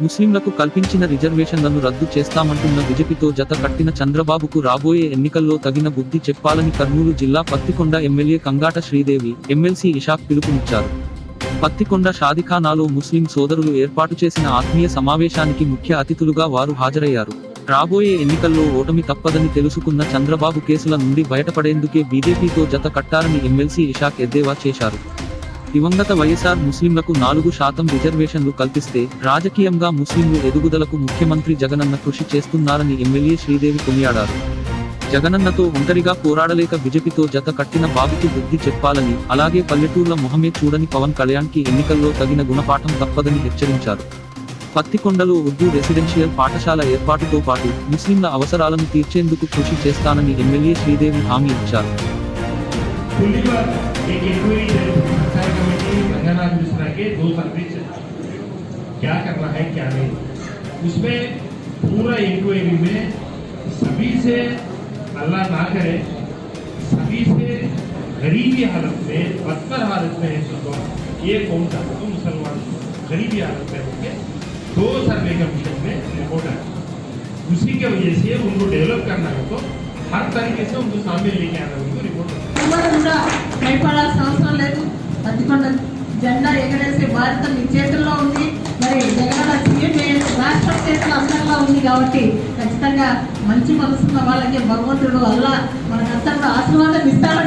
ముస్లింలకు కల్పించిన రిజర్వేషన్లను రద్దు చేస్తామంటున్న బీజేపీతో జత కట్టిన చంద్రబాబుకు రాబోయే ఎన్నికల్లో తగిన బుద్ధి చెప్పాలని కర్నూలు జిల్లా పత్తికొండ ఎమ్మెల్యే కంగాట శ్రీదేవి, ఎమ్మెల్సీ ఇషాక్ పిలుపునిచ్చారు. పత్తికొండ షాదిఖానాలో ముస్లిం సోదరులు ఏర్పాటు చేసిన ఆత్మీయ సమావేశానికి ముఖ్య అతిథులుగా వారు హాజరయ్యారు. రాబోయే ఎన్నికల్లో ఓటమి తప్పదని తెలుసుకున్న చంద్రబాబు కేసుల నుండి బయటపడేందుకే బీజేపీతో జత కట్టారని ఎమ్మెల్సీ ఇషాక్ ఎద్దేవా చేశారు. దివంగత వైఎస్ఆర్ ముస్లింలకు 4% రిజర్వేషన్లు కల్పిస్తే రాజకీయంగా ముస్లింలు ఎదుగుదలకు ముఖ్యమంత్రి జగనన్న కృషి చేస్తున్నారని ఎమ్మెల్యే శ్రీదేవి కొనియాడారు. జగనన్నతో ఒంటరిగా పోరాడలేక బీజేపీతో జత కట్టిన బాబుకి బుద్ధి చెప్పాలని, అలాగే పల్లెటూర్ల మొహమే చూడని పవన్ కళ్యాణ్కి ఎన్నికల్లో తగిన గుణపాఠం తప్పదని హెచ్చరించారు. పత్తికొండలో ఉర్దూ రెసిడెన్షియల్ పాఠశాల ఏర్పాటుతో పాటు ముస్లింల అవసరాలను తీర్చేందుకు కృషి చేస్తానని ఎమ్మెల్యే శ్రీదేవి హామీ ఇచ్చారు. क्या करना है क्या नहीं, उसमें पूरा इंक्वायरी में सभी से अल्लाह ना करे सभी से गरीबी हालत में बदतर हालत में है तो ये कौन सा तो मुसलमान गरीबी हालत में होंगे 2 सर्वे कमीशन में रिपोर्ट है, उसी के वजह से उनको डेवलप करना है तो हर तरीके से उनको सामने लेके आना उनको रिपोर्ट పత్తికొండ జెండా ఎగరేసే బాధ్యత మీ చేతుల్లో ఉంది. మరి జగన్ సీఎం రాష్ట్రం చేతుల్లో అందరిలో ఉంది కాబట్టి ఖచ్చితంగా మంచి మనసున్న వాళ్ళకి భగవంతుడు అల్లా మనకంతా ఆశీర్వాదం ఇస్తాడు.